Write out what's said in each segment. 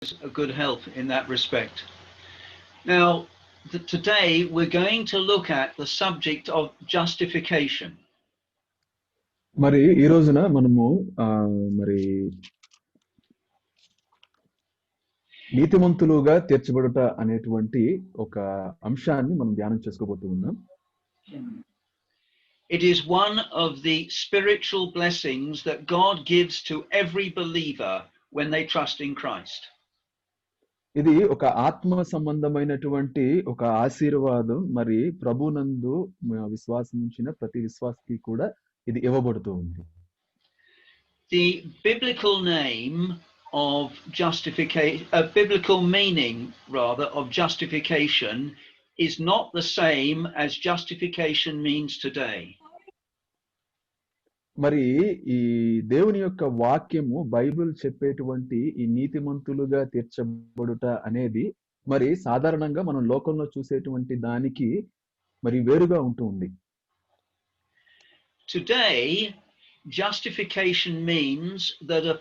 a good help in that respect. Now, today we're going to look at the subject of justification. మరి ఈ రోజున మనము మరి నీతిమంతులుగా తీర్చబడుట అనేటువంటి ఒక అంశాన్ని మనం ధ్యానం చేసుకోబోతూ ఉన్నాం. It is one of the spiritual blessings that God gives to every believer when they trust in Christ. ఇది ఒక ఆత్మ సంబంధమైనటువంటి ఒక ఆశీర్వాదం. మరి ప్రభునందు విశ్వాసించిన ప్రతి విశ్వాసికి కూడా ఇది ఇవ్వబడుతూ ఉంది. The biblical name of justification, a biblical meaning rather of justification is not the same as justification means today. మరి ఈ దేవుని యొక్క వాక్యము బైబిల్ చెప్పేటువంటి ఈ నీతిమంతులుగా తీర్చబడుట అనేది మరి సాధారణంగా మనం లోకంలో చూసేటువంటి దానికి మరి వేరుగా ఉంటూ ఉంది. Today, justification means that a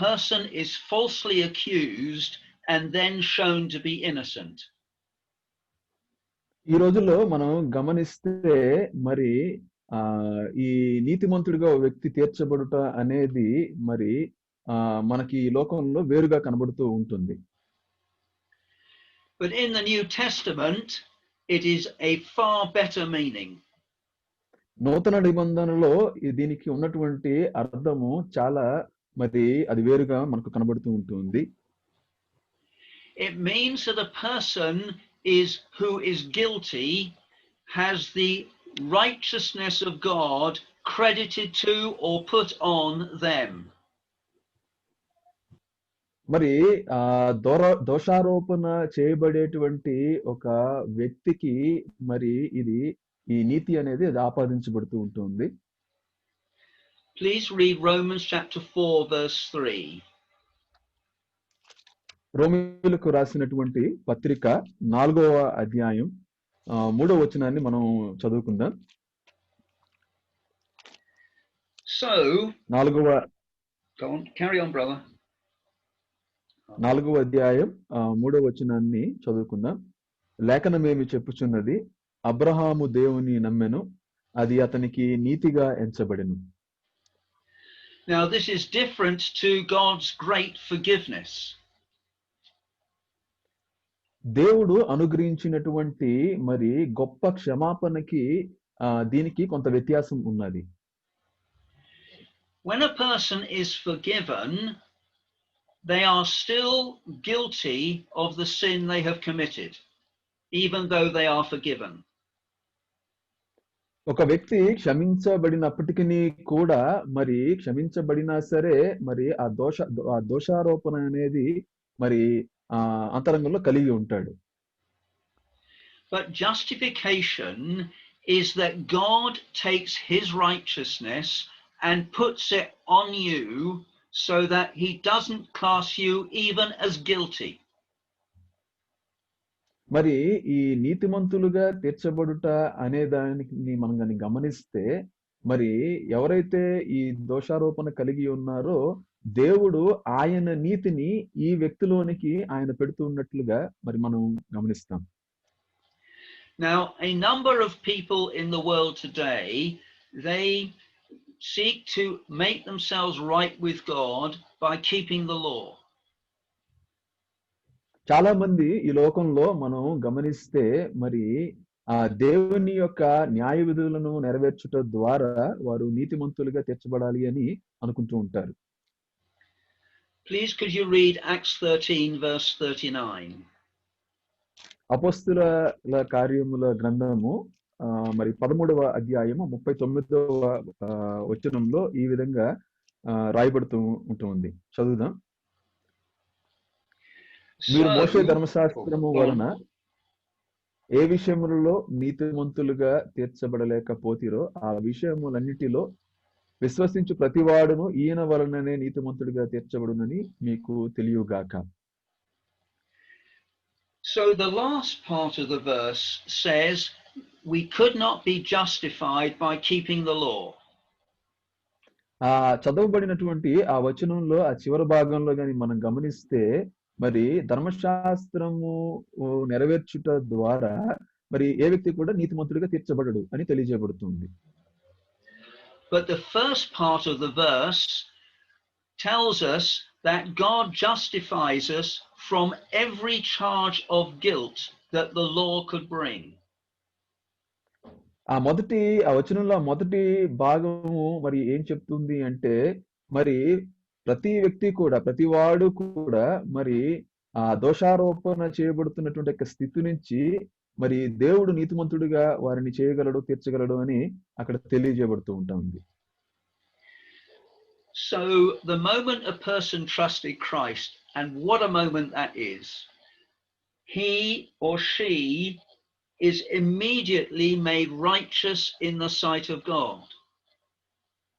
person is falsely accused and then shown to be innocent. ఈ రోజుల్లో మనం గమనిస్తే మరి ఈ నీతిమంతుడిగా వ్యక్తి తీర్చబడుట అనేది మరి మనకి ఈ లోకంలో వేరుగా కనబడుతూ ఉంటుంది. But in the New Testament, it is a far better meaning. నూతన నిబంధనలో దీనికి ఉన్నటువంటి అర్థము చాలా మరి అది వేరుగా మనకు కనబడుతూ ఉంటుంది. It means that a person who is guilty has the righteousness of God credited to or put on them. మరి దోషారోపణ చేయబడేటువంటి ఒక వ్యక్తికి మరి ఇది ఈ నీతి అనేది ఆపాదించబడుతూ ఉంటుంది. Please read Romans chapter 4 verse 3. రోమీయులకు రాసినటువంటి పత్రిక 4వ అధ్యాయం 3వ వచనాన్ని మనం చదువుకుందాం. So, carry on brother. 4వ అధ్యాయం 3వ వచనాన్ని చదువుకుందాం. లేఖనమేమి చెప్పుచున్నది, అబ్రహాము దేవుని నమ్మెను, అది అతనికి నీతిగా ఎంచబడెను. Now this is different to God's great forgiveness. దేవుడు అనుగ్రహించినటువంటి మరి గొప్ప క్షమాపణకి దీనికి కొంత వ్యత్యాసం ఉన్నది. When a person is forgiven, they are still guilty of the sin they have committed, even though they are forgiven. ఒక వ్యక్తి క్షమించబడినప్పటికీ కూడా మరి క్షమించబడినా సరే మరి ఆ దోషారోపణ అనేది మరి అంతరంగంలో కలిగి ఉంటాడు. But justification is that God takes his righteousness and puts it on you so that he doesn't class you even as guilty. మరి ఈ నీతిమంతులుగా తీర్చబడుట అనే దానికి మనం కానీ గమనిస్తే మరి ఎవరైతే ఈ దోషారోపణ కలిగి ఉన్నారో దేవుడు ఆయన నీతిని ఈ వ్యక్తిలోనికి ఆయన పెడుతూ ఉన్నట్లుగా మరి మనం గమనిస్తాం. Now, a number of people in the world today, they seek to make themselves right with God by keeping the law. చాలా మంది ఈ లోకంలో మనం గమనిస్తే మరి ఆ దేవుని యొక్క న్యాయ విధులను నెరవేర్చుట ద్వారా వారు నీతిమంతులుగా తీర్చబడాలి అని అనుకుంటూ ఉంటారు. Please could you read Acts 13 verse 39. అపోస్తుల కార్యముల గ్రంథము మరి 13వ అధ్యాయము 39వ వచనంలో ఈ విధంగా రాయబడుతూ ఉంటుంది. చదువుదాం. మీరు మోషే ధర్మశాస్త్రము వలన ఏ విషయములలో నీతిమంతులుగా తీర్చబడలేకపోతిరో ఆ విషయములన్నిటిలో విశ్వసించు ప్రతివాడును ఈయన వలననే నీతిమంతుడిగా తీర్చబడునని మీకు తెలియగాక. So the last part of the verse says we could not be justified by keeping the law. చదవబడినటువంటి ఆ వచనంలో ఆ చివరి భాగంలో గాని మనం గమనిస్తే మరి ధర్మశాస్త్రము నెరవేర్చుట ద్వారా మరి ఏ వ్యక్తి కూడా నీతిమంతుడిగా తీర్చబడడు అని తెలియజేయబడుతుంది. But the first part of the verse tells us that God justifies us from every charge of guilt that the law could bring. ఆ వచనంలో మొదటి భాగము మరి ఏం చెప్తుంది అంటే, మరి ప్రతి వ్యక్తి కూడా, ప్రతి వాడు కూడా మరి ఆ దోషారోపణ చేయబడుతున్నటువంటి యొక్క స్థితి నుంచి మరి దేవుడు నీతిమంతుడిగా వారిని చేయగలడు, తీర్చగలడు అని అక్కడ తెలియజేయబడుతూ ఉంటుంది. So the moment a person trusted Christ, and what a moment that is, he or she is immediately made righteous in the sight of God.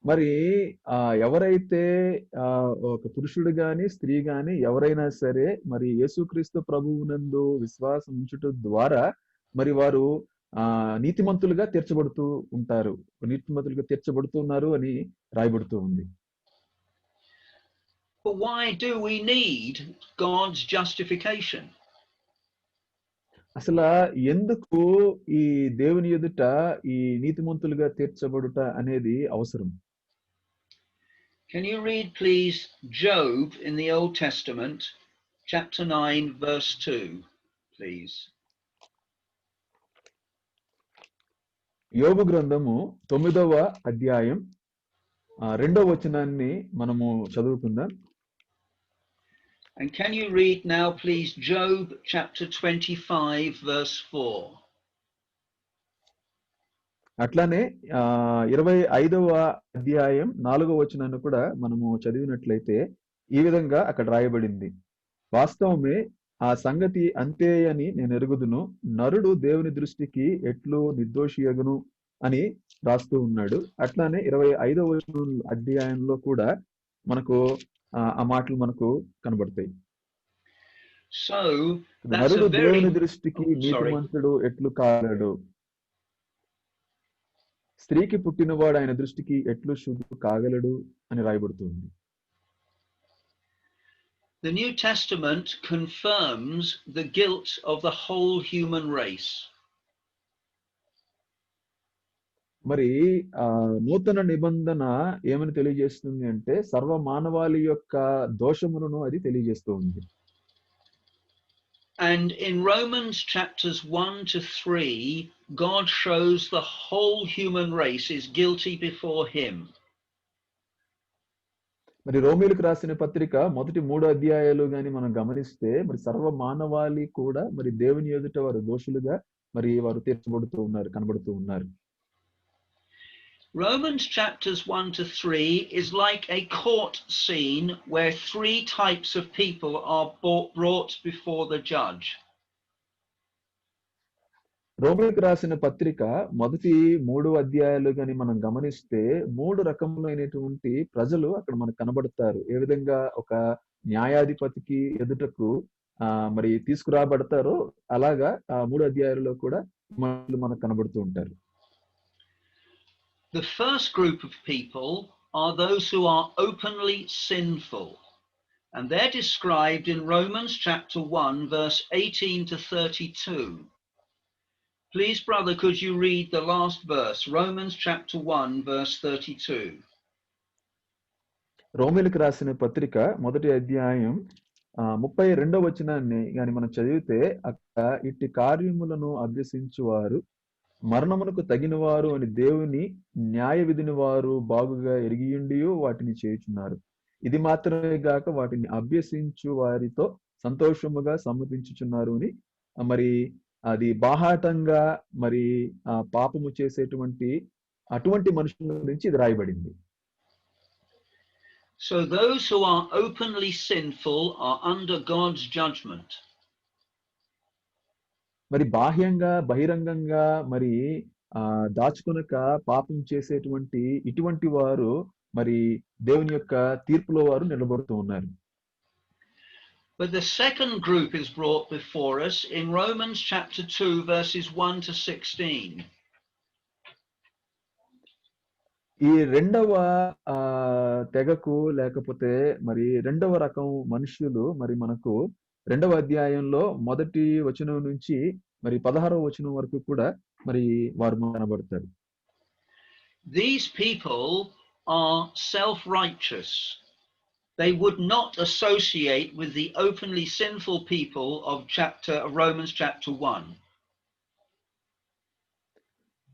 మరి ఎవరైతే ఒక పురుషుడు గాని, స్త్రీ గాని ఎవరైనా సరే మరి యేసుక్రీస్తు ప్రభువునందు విశ్వాసం ఉంచుట ద్వారా మరి వారు నీతిమంతులుగా తీర్చబడుతూ ఉంటారు. నీతిమంతులుగా తీర్చబడుతున్నారు అని రాయబడుతూ ఉంది. But why do we need God's justification? అసలు ఎందుకు ఈ దేవుని ఎదుట ఈ నీతిమంతులుగా తీర్చబడుట అనేది అవసరం? Can you read please Job in the Old Testament, chapter 9 verse 2, please? యోబు గ్రంథము 9వ అధ్యాయం 2వ వచనాన్ని మనము చదువుకుందాం. And can you read now please Job chapter 25 verse 4? అట్లానే 25వ అధ్యాయం 4వ వచనాన్ని కూడా మనము చదివినట్లయితే ఈ విధంగా అక్కడ రాయబడింది. వాస్తవమే ఆ సంగతి అంతే అని నేను ఎరుగుదును, నరుడు దేవుని దృష్టికి ఎట్లు నిర్దోషియగును అని రాస్తూ ఉన్నాడు. అట్లానే 25వ అధ్యాయంలో కూడా మనకు ఆ మాటలు మనకు కనబడతాయి. So నరుడు దేవుని దృష్టికి నీతిమంతుడు ఎట్లు కాగలడు, స్త్రీకి పుట్టినవాడు ఆయన దృష్టికి ఎట్లు శుద్ధుడు కాగలడు అని రాయబడుతుంది. The New Testament confirms the guilt of the whole human race. మరి నూతన నిబంధన ఏమని తెలియజేస్తుంది అంటే సర్వ మానవాళి యొక్క దోషములను అది తెలియజేస్తూ ఉంది. And in Romans chapters 1 to 3, God shows the whole human race is guilty before him. మరి రోమీయులకు రాసిన పత్రిక మొదటి 3 అధ్యాయాలు గాని మనం గమనిస్తే మరి సర్వ మానవాళి కూడా మరి దేవుని ఎదుట వారు దోషులుగా మరి వారు తీర్చబడుతూ ఉన్నారు, కనబడుతూ ఉన్నారు. Romans chapters 1 to 3 is like a court scene where 3 types of people are brought before the judge. రోమీయులకు రాసిన పత్రిక మొదటి 3 అధ్యాయాలు గాని మనం గమనిస్తే 3 రకములైనటువంటి ప్రజలు అక్కడ మనకు కనబడతారు. ఏ విధంగా ఒక న్యాయాధిపతికి ఎదుటకు మరి తీసుకురాబడతారో అలాగా 3 అధ్యాయాలలో కూడా మనకు కనబడుతూ ఉంటారు. The first group of people are those who are openly sinful, and they're described in Romans chapter 1 verse 18 to 32. Please, brother, could you read the last verse, Romans chapter 1 verse 32? రోమీయులకు రాసిన పత్రిక మొదటి అధ్యాయం 32వ వచనాన్ని గాని మనం చదివితే అక్కడ ఇట్టి కార్యములను అభ్యసించువారు మరణమునకు తగినవారు అని దేవుని న్యాయ విధిని వారు బాగుగా ఎరిగియుండియు వాటిని చేయుచున్నారు. ఇది మాత్రమే గాక వాటిని అభ్యసించు వారితో సంతోషముగా సమ్మతించుచున్నారు అని మరి అది బాహాటంగా మరి పాపము చేసేటువంటి అటువంటి మనుషుల గురించి ఇది రాయబడింది. So those who are openly sinful are under God's judgment. మరి బాహ్యంగా బహిరంగంగా మరి దాచుకొనక పాపం చేసేటువంటి ఇటువంటి వారు మరి దేవుని యొక్క తీర్పులో వారు నిలబడుతూ ఉన్నారు. But the second group is brought before us in Romans chapter 2 verses 1 to 16. ఈ రెండవ తెగకు లేకపోతే మరి రెండవ రకం మనుషులు మరి మనకు రెండవ అధ్యాయంలో మొదటి వచనం నుంచి మరి 16వ వచనం వరకు కూడా మరి వారు కనబడతారు. These people are self-righteous. They would not associate with the openly sinful people of Romans chapter 1.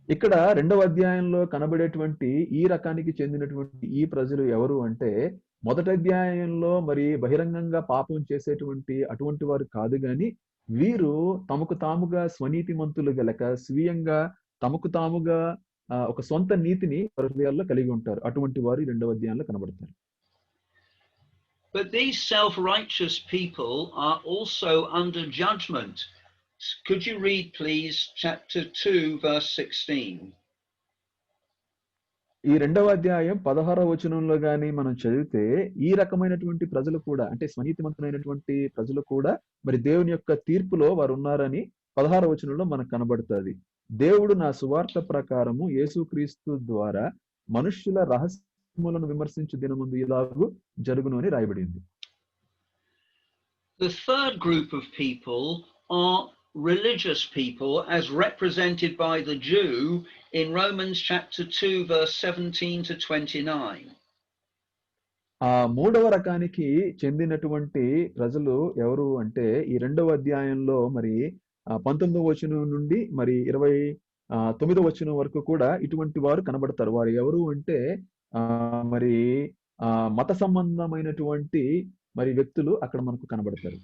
ఇక్కడ రెండవ అధ్యాయంలో కనబడేటువంటి ఈ రకానికి చెందినటువంటి ఈ ప్రజలు ఎవరు అంటే, మొదటి అధ్యాయంలో మరి బహిరంగంగా పాపం చేసేటువంటి అటువంటి వారు కాదు గాని, వీరు తమకు తాముగా స్వనీతిమంతులుగా లేక స్వీయంగా తమకు తాముగా ఒక సొంత నీతిని హృదయాల్లో కలిగి ఉంటారు. అటువంటి వారు ఈ రెండవ అధ్యాయంలో కనబడతారు. But these self-righteous people are also under judgment. Could you read, please, chapter 2, verse 16? ఈ రెండవ అధ్యాయం 16వ వచనంలో గాని మనం చదివితే ఈ రకమైనటువంటి ప్రజలు కూడా అంటే స్వనీతిమంతులైనటువంటి ప్రజలు కూడా మరి దేవుని యొక్క తీర్పులో వారు ఉన్నారని 16వ వచనంలో మనకు కనబడుతుంది. దేవుడు నా సువార్త ప్రకారము యేసుక్రీస్తు ద్వారా మనుష్యుల రహస్యములను విమర్శించు దినమందు ఇలాగూ జరుగును అని రాయబడింది. The third group of people are religious people as represented by the Jew in Romans chapter 2 verse 17 to 29. మూడవ రకానికి చెందినటువంటి ప్రజలు ఎవరు అంటే ఈ రెండవ అధ్యాయంలో మరి 19వ వచనం నుండి మరి 29వ వచనం వరకు కూడా ఇటువంటి వారు కనబడతారు. వారు ఎవరు అంటే మరి మత సంబంధమైనటువంటి మరి వ్యక్తులు అక్కడ మనకు కనబడతారు.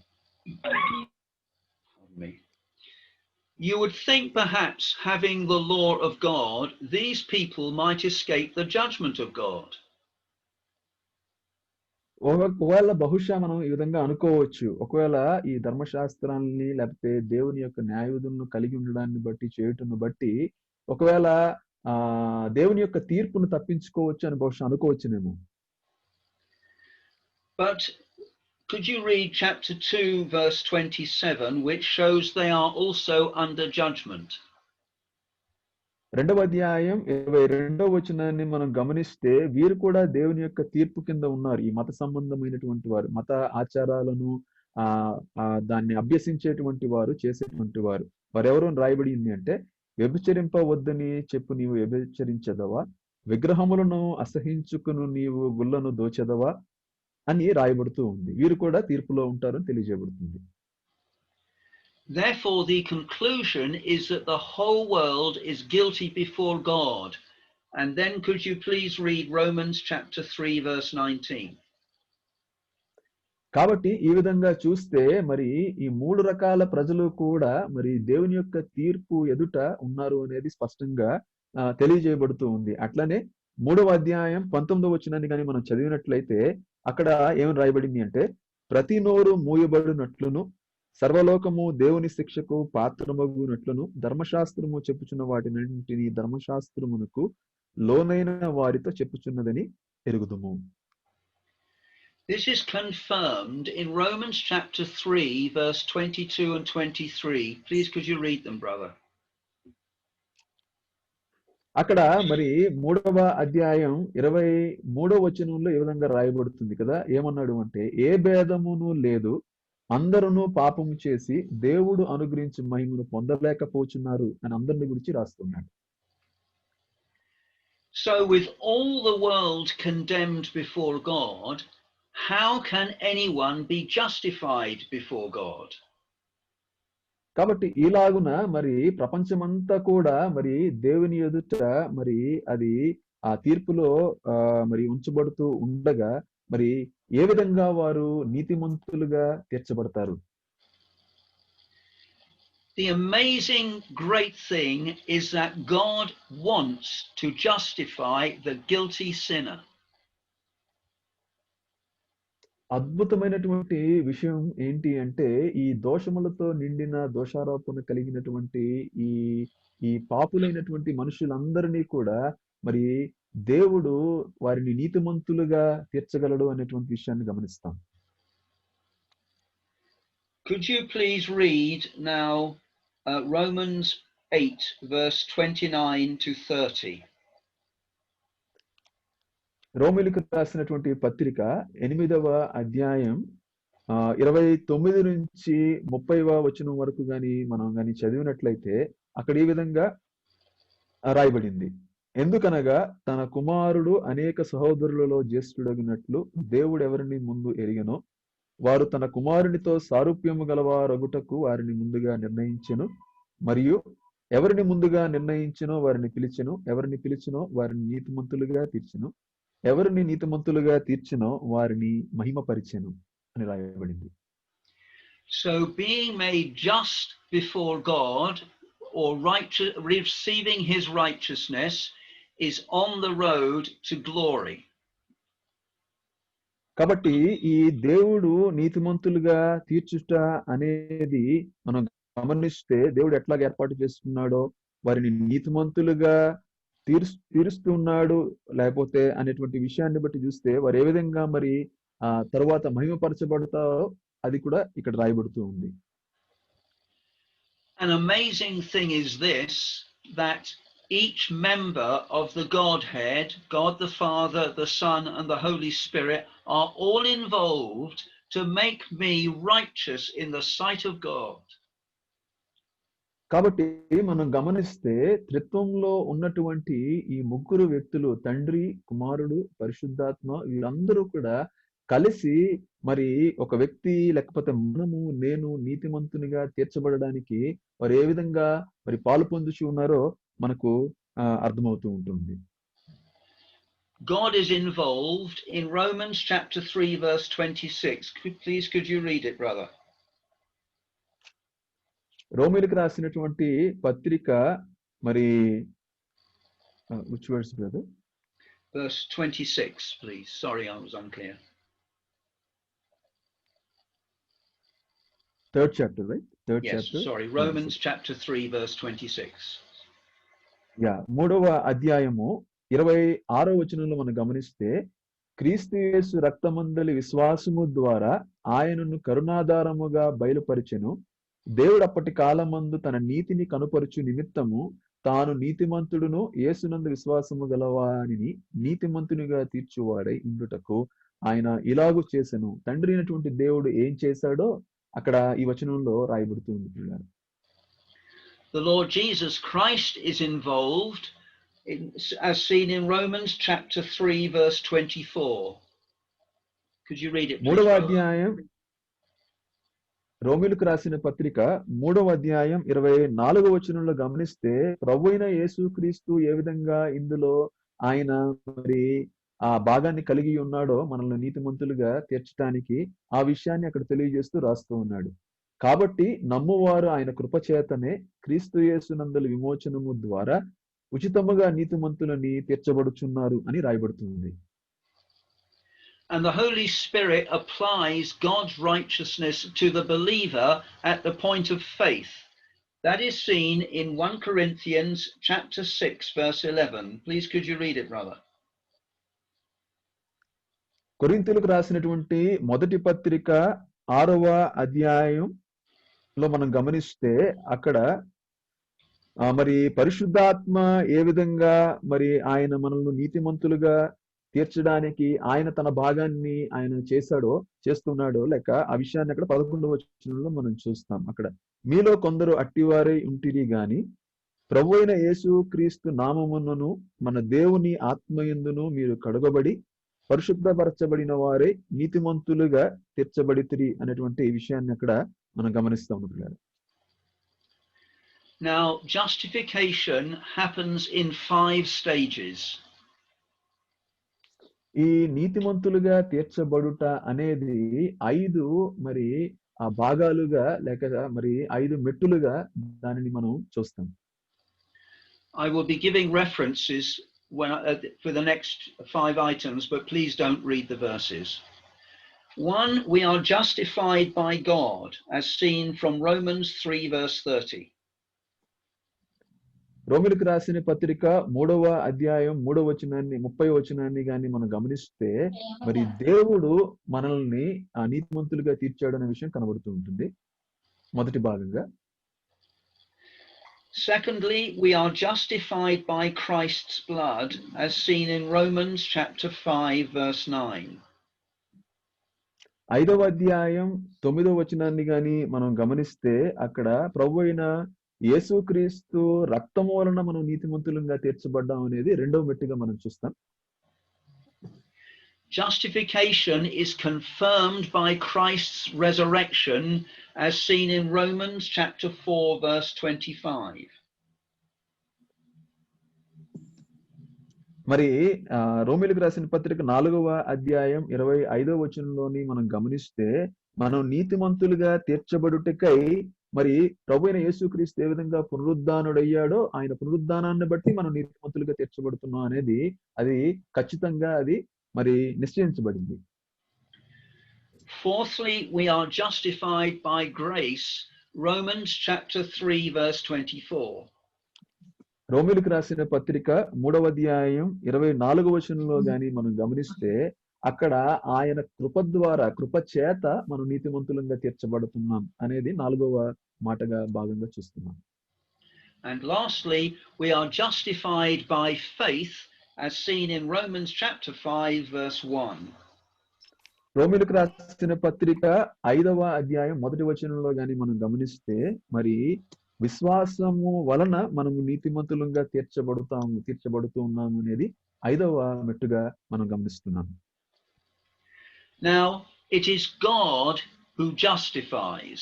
You would think perhaps having the law of God, these people might escape the judgment of God. ఒకవేళ బహుశా మనం ఈ విధంగా అనుకోవచ్చు, ఒకవేళ ఈ ధర్మశాస్త్రాన్ని లేకపోతే దేవుని యొక్క న్యాయవిధులను కలిగి ఉండడాన్ని బట్టి చేయుటను బట్టి ఒకవేళ దేవుని యొక్క తీర్పును తప్పించుకోవచ్చు అని బహుశా అనుకోవచ్చునేమో. But could you read chapter 2 verse 27, which shows they are also under judgment? రెండవ అధ్యాయం 22వ వచనాన్ని మనం గమనిస్తే వీరు కూడా దేవుని యొక్క తీర్పు కింద ఉన్నారు. ఈ మత సంబంధమైనటువంటి వారు, మత ఆచారాలను దాన్ని అభ్యసించేటువంటి వారు, చేసేటువంటి వారు. వారెవరు రాయబడింది అంటే, వ్యభిచరింపవద్దని చెప్పు నీవు వ్యభిచరించదవా, విగ్రహములను అసహించుకును నీవు గుళ్ళను దోచెదవా అని రాయబడుతూ ఉంది. వీరు కూడా తీర్పులో ఉంటారని తెలియజేయబడుతుంది. Therefore, the conclusion is that the whole world is guilty before God. And then could you please read Romans chapter 3 verse 19? కాబట్టి ఈ విధంగా చూస్తే మరి ఈ మూడు రకాల ప్రజలు కూడా మరి దేవుని యొక్క తీర్పు ఎదుట ఉన్నారు అనేది స్పష్టంగా తెలియజేయబడుతూ ఉంది. అట్లనే 3వ అధ్యాయం 19వ వచనాన్ని కానీ మనం చదివినట్లయితే అక్కడ ఏమని రాయబడింది అంటే, ప్రతి నోరు మూయబడినట్లును సర్వలోకము దేవుని శిక్షకు పాత్రమగునట్లును ధర్మశాస్త్రము చెప్పుచున్న వాటినంటిని ధర్మశాస్త్రమునకు లోనైన వారితో చెప్పుచున్నదని ఎరుగుదుము. This is confirmed in Romans chapter 3 verse 22 and 23. Please could you read them, brother? అక్కడ మరి 3వ అధ్యాయం 23వ వచనంలో ఈ విధంగా రాయబడుతుంది కదా. ఏమన్నాడు అంటే, ఏ భేదమును లేదు, అందరూ పాపము చేసి దేవుడు అనుగ్రహించి మహిమను పొందలేకపోతున్నారు అని అందరిని గురించి రాస్తున్నాడు. So with all the world condemned before God, how can anyone be justified before God? కాబట్టి ఈలాగున మరి ప్రపంచమంతా కూడా మరి దేవుని ఎదుట మరి అది ఆ తీర్పులో మరి ఉంచబడుతూ ఉండగా మరి ఏ విధంగా వారు నీతిమంతులుగా తీర్చబడతారు? The amazing great thing is that God wants to justify the guilty sinner. అద్భుతమైనటువంటి విషయం ఏంటి అంటే, ఈ దోషములతో నిండిన దోషారోపణ కలిగినటువంటి ఈ పాపులైనటువంటి మనుషులందరినీ కూడా మరి దేవుడు వారిని నీతిమంతులుగా తీర్చగలడు అనేటువంటి విషయాన్ని గమనిస్తాం. Could you please read now Romans 8 verse 29 to 30? రోమిలకు రాసినటువంటి పత్రిక 8వ అధ్యాయం 29 నుంచి 30వ వచనం వరకు మనం చదివినట్లయితే అక్కడ ఈ విధంగా రాయబడింది. ఎందుకనగా తన కుమారుడు అనేక సహోదరులలో జ్యేష్ఠుడగినట్లు దేవుడు ఎవరిని ముందు ఎరిగెనో వారు తన కుమారునితో సారూప్యము గలవారగుటకు వారిని ముందుగా నిర్ణయించెను. మరియు ఎవరిని ముందుగా నిర్ణయించెనో వారిని పిలిచెను, ఎవరిని పిలిచెనో వారిని నీతిమంతులుగా తీర్చెను, ఎవరిని నీతిమంతులుగా తీర్చెనో వారిని మహిమపరిచెను అని రాయబడింది. So being made just before God, or receiving his righteousness, is on the road to glory. కాబట్టి ఈ దేవుడు నీతిమంతులుగా తీర్చుట అనేది మనం గమనిస్తే దేవుడు ఎట్లాగ ఏర్పాటు చేస్తున్నాడో వారిని నీతిమంతులుగా తీరుస్తున్నాడు లేకపోతే అనేటువంటి విషయాన్ని బట్టి చూస్తే వారు ఏ విధంగా మరి తరువాత మహిమపరచబడతారో అది కూడా ఇక్కడ రాయబడుతూ ఉంది. An amazing thing is this, that each member of the Godhead, God the Father, the Son, and the Holy Spirit, are all involved to make me righteous in the sight of God. కాబట్టి మనం గమనిస్తే త్రిత్వంలో ఉన్నటువంటి ఈ ముగ్గురు వ్యక్తులు తండ్రి, కుమారుడు, పరిశుద్ధాత్మ వీళ్ళందరూ కూడా కలిసి మరి ఒక వ్యక్తి లేకపోతే నేను నీతిమంతునిగా తీర్చబడడానికి వారు ఏ విధంగా మరి పాలు పొందుచు ఉన్నారో మనకు అర్థమవుతూ ఉంటుంది. God is involved in Romans chapter 3 verse 26. Please could you read it, brother? రోమీయులకు రాసినటువంటి పత్రిక మరి which verse, brother? Verse 26, please. Sorry, I was unclear. Third chapter, right? Yes, chapter. Sorry, Romans chapter 3 verse 26. Yeah, 3వ అధ్యాయము 26వ వచనంలో మనం గమనిస్తే క్రీస్తు యేసు రక్తమందలి విశ్వాసము ద్వారా ఆయనను కరుణాధారముగా బయలుపరిచెను. దేవుడు అప్పటి కాలమందు తన నీతిని కనుపరుచు నిమిత్తము తాను నీతిమంతుడును యేసునందు విశ్వాసము గలవానిని నీతిమంతునిగా తీర్చువాడై ఉండుటకు ఆయన ఇలాగు చేసెను. తండ్రి అయినటువంటి దేవుడు ఏం చేశాడో అక్కడ ఈ వచనంలో రాయబడుతుంది. The Lord Jesus Christ is involved as seen in Romans chapter 3 verse 24. Could you read it, please? 3వ అధ్యాయం రోమీయులకు రాసిన పత్రిక 3వ అధ్యాయం 24వ వచనంలో గమనిస్తే ప్రభువైన యేసుక్రీస్తు ఏ విధంగా ఇందులో ఆయన మరి ఆ భాగాన్ని కలిగి ఉన్నాడో మనల్ని నీతిమంతులుగా తీర్చడానికి ఆ విషయాన్ని అక్కడ తెలియజేస్తూ రాస్తూ ఉన్నాడు. కాబట్టి నమ్మువారు ఆయన కృపచేతనే క్రీస్తు యేసునందలి విమోచనము ద్వారా ఉచితముగా నీతిమంతులని తీర్చబడుచున్నారు అని రాయబడుతుంది. And the Holy Spirit applies God's righteousness to the believer at the point of faith. That is seen in 1 Corinthians chapter 6 verse 11. Please could you read it, brother? కొరింథీయులకు రాసినటువంటి మొదటి పత్రిక 6వ అధ్యాయంలో మనం గమనిస్తే అక్కడ మరి పరిశుద్ధాత్మ ఏ విధంగా మరి ఆయన మనల్ని నీతిమంతులుగా తీర్చడానికి ఆయన తన భాగాన్ని ఆయన చేస్తున్నాడో లేక ఆ విషయాన్ని అక్కడ 11వ వచనంలో మనం చూస్తాం. అక్కడ మీలో కొందరు అట్టివారై ఉంటిరి గాని ప్రభువైన యేసుక్రీస్తు నామమునను మన దేవుని ఆత్మయందును మీరు కడుగబడి పరిశుద్ధపరచబడిన వారే నీతిమంతులుగా తీర్చబడితిరి అనేటువంటి విషయాన్ని అక్కడ మనం గమనిస్తాం. Now justification happens in 5 stages. ఈ నీతిమంతులుగా తీర్చబడుట అనేది 5 మరి ఆ భాగాలుగా లేక మరి 5 మెట్టులుగా దానిని మనం చూస్తాం. I will be giving references for the next 5 items, but please don't read the verses. 1, we are justified by God, as seen from Romans 3 verse 30. రోమీయులకు రాసిన పత్రిక 3వ అధ్యాయం 3వ వచనాన్ని 30వ వచనాన్ని గాని మనం గమనిస్తే మరి దేవుడు మనల్ని నీతిమంతులుగా తీర్చాడు అనే విషయం కనబడుతూ ఉంటుంది మొదటి భాగంగా. Secondly, we are justified by Christ's blood, as seen in Romans chapter 5 verse 9. 5వ అధ్యాయం 9వ వచనాన్ని గాని మనం గమనిస్తే అక్కడ ప్రభు అయిన యేసుక్రీస్తు రక్తము వలన మనం నీతిమంతులుగా తీర్చబడ్డాం అనేది రెండవ మెట్టుగా మనం చూస్తాం. Justification is confirmed by Christ's resurrection as seen in Romans chapter 4 verse 25. మరి రోమీయులకు రాసిన పత్రిక 4వ అధ్యాయం 25వ వచనంలోని మనం గమనిస్తే మనం నీతిమంతులుగా తీర్చబడుటకై మరి ప్రభు అయిన యేసుక్రీస్తు ఏ విధంగా పునరుద్ధానుడయ్యాడో ఆయన పునరుద్ధానాన్ని బట్టి మనం నీతిమంతులుగా తీర్చబడుతున్నాం అనేది అది ఖచ్చితంగా అది మరి నిశ్చయించబడింది. Fourthly, we are justified by grace, Romans chapter 3 verse 24. రోమీయులకు రాసిన పత్రిక 3వ అధ్యాయం 24వ వచనంలో గాని మనం గమనిస్తే అక్కడ ఆయన కృప ద్వారా కృప చేత మనం నీతిమంతులుగా తీర్చబడుతున్నాం అనేది 4వ మాటగా భాగంగా చూస్తున్నాం. And lastly, we are justified by faith as seen in Romans chapter 5 verse 1. రోమీయులకు రాసిన పత్రిక 5వ అధ్యాయం 1వ వచనంలో గాని మనం గమనిస్తే మరి విశ్వాసము వలన మనము నీతిమంతులుగా తీర్చబడుతూ ఉన్నాము అనేది 5వ మెట్టుగా మనం గమనిస్తున్నాం. Now, it is God who justifies.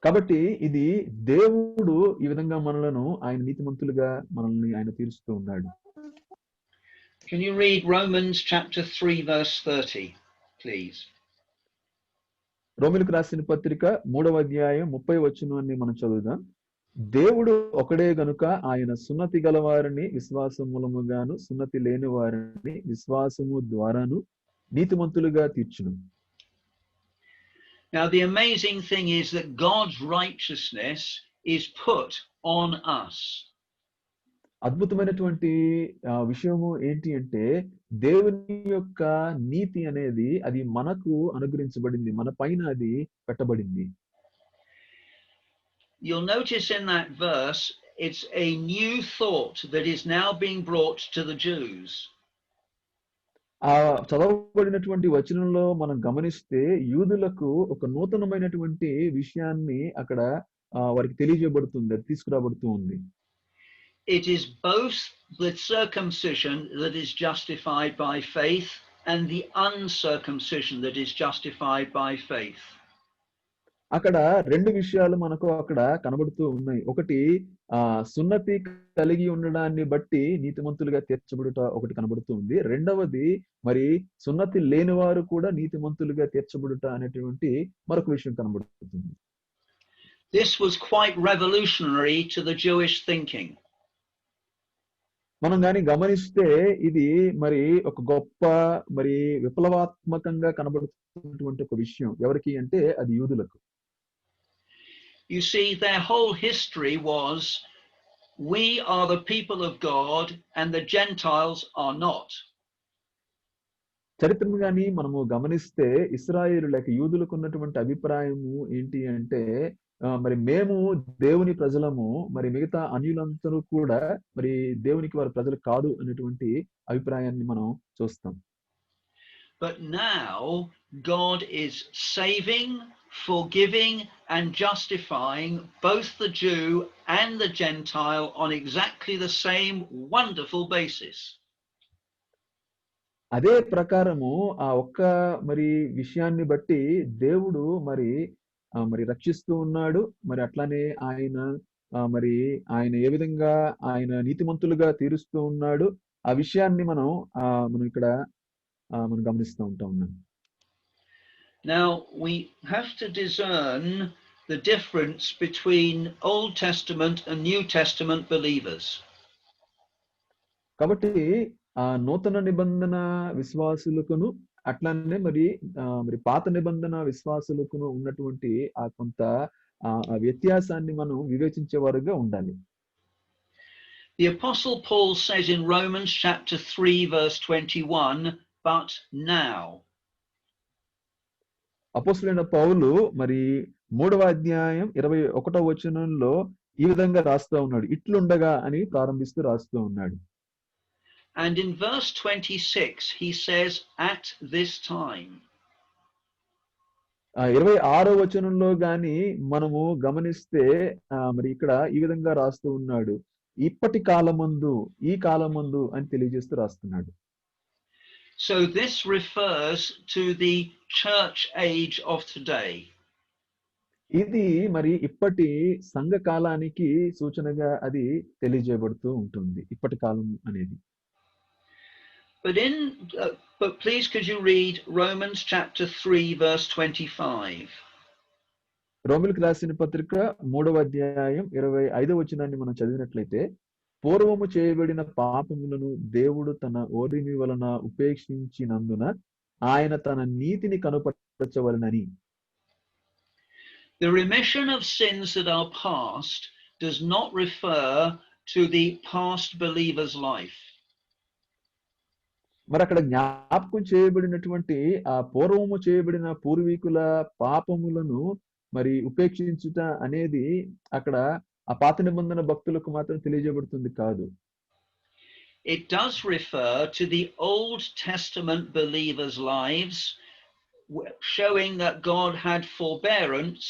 కాబట్టి ఇది దేవుడు ఈ విధంగా మనలను ఆయన నీతిమంతులుగా మనల్ని ఆయన తీరుస్తూ ఉన్నాడు. Can you read Romans chapter 3 verse 30, please? రోమీయులకు రాసిన పత్రిక 3వ అధ్యాయం 30వ వచనాన్ని మనం చదువుదాం. దేవుడు ఒకడే గనుక ఆయన సున్నతి గలవారిని విశ్వాసం మూలముగాను సున్నతి లేని వారిని విశ్వాసము ద్వారాను నీతిమంతులుగా తీర్చును. Now the amazing thing is that God's righteousness is put on us. అద్భుతమైనటువంటి విషయము ఏంటి అంటే దేవుని యొక్క నీతి అనేది అది మనకు అనుగ్రహించబడింది, మన పైన అది పెట్టబడింది. You'll notice in that verse it's a new thought that is now being brought to the Jews. ఆ చదవబడినటువంటి వచనంలో మనం గమనిస్తే యూదులకు ఒక నూతనమైనటువంటి విషయాన్ని అక్కడ వారికి తెలియజేయబడుతుంది, అది తీసుకురాబడుతూ ఉంది. It is both the circumcision that is justified by faith and the uncircumcision that is justified by faith. అక్కడ రెండు విషయాలు మనకు అక్కడ కనబడుతూ ఉన్నాయి. ఒకటి సున్నతి కలిగి ఉండడాన్ని బట్టి నీతిమంతులుగా తీర్చబడుట ఒకటి కనబడుతూ ఉంది. రెండవది మరి సున్నతి లేని వారు కూడా నీతిమంతులుగా తీర్చబడుట అనేటువంటి మరొక విషయం కనబడుతుంది. This was quite revolutionary to the Jewish thinking. మనం గాని గమనిస్తే ఇది మరి ఒక గొప్ప మరి విప్లవాత్మకంగా కనబడుతున్నటువంటి ఒక విషయం. ఎవరికి అంటే అది యూదులకు. You see, their whole history was, we are the people of God and the Gentiles are not. చరిత్రను గాని మనము గమనిస్తే ఇశ్రాయేలులకు యూదులకు ఉన్నటువంటి అభిప్రాయము ఏంటి అంటే మరి మేము దేవుని ప్రజలము, మరి మిగతా అన్యులందరూ కూడా మరి దేవునికి వారి ప్రజలు కాదు అనేటువంటి అభిప్రాయాన్ని మనం చూస్తాం. But now God is saving, forgiving and justifying both the Jew and the Gentile on exactly the same wonderful basis. అదే ప్రకారము ఆ ఒక్క మరి విషయాన్ని బట్టి దేవుడు మరి రక్షిస్తూ ఉన్నాడు. మరి అట్లానే మరి ఆయన ఏ విధంగా ఆయన నీతిమంతులుగా తీరుస్తూ ఉన్నాడు, ఆ విషయాన్ని మనం ఇక్కడ మనం గమనిస్తూ ఉన్నాం. Now we have to discern the difference between Old Testament and New Testament believers. కాబట్టి నూతన నిబంధన విశ్వాసులకును అట్లానే మరి పాత నిబంధన విశ్వాసులకును ఉన్నటువంటి ఆ కొంత వ్యత్యాసాన్ని మనం వివేచించేవారుగా ఉండాలి. The Apostle Paul says in Romans chapter 3 verse 21, but now. అపోస్తలుడైన పౌలు మరి 3వ అధ్యాయం 21వ వచనంలో ఈ విధంగా రాస్తూ ఉన్నాడు. ఇట్లుండగా అని ప్రారంభిస్తూ రాస్తూ ఉన్నాడు. And in verse 26 he says, at this time. 26వ వచనంలో గాని మనము గమనిస్తే మరి ఇక్కడ ఈ విధంగా రాస్తూ ఉన్నాడు. ఇప్పటి కాలమందు, ఈ కాలమందు అని తెలియజేస్తూ రాస్తున్నాడు. So this refers to the church age of today. ఇది మరి ఇప్పటి సంఘ కాలానికి సూచనగా అది తెలియజేయబడుతూ ఉంటుంది. ఇప్పటి కాలం అనేది. But please could you read Romans chapter 3 verse 25? రోమిలకు రాసిన పత్రిక 3వ అధ్యాయం 25వ వచనాన్ని మనం చదివినట్లయితే, పూర్వము చేయబడిన పాపములను దేవుడు తన ఓరిమి వలన ఉపేక్షించినందున ఆయన తన నీతిని కనుపరచవలనని. The remission of sins that are past does not refer to the past believer's life. మరి అక్కడ జ్ఞాపకం చేయబడినటువంటి ఆ పూర్వము చేయబడిన పూర్వీకుల పాపములను మరి ఉపేక్షించుట అనేది అక్కడ ఆ పాత నిబంధన భక్తులకు మాత్రం తెలియజేయబడుతుంది కాదు. It does refer to the Old Testament believers' lives, showing that God had forbearance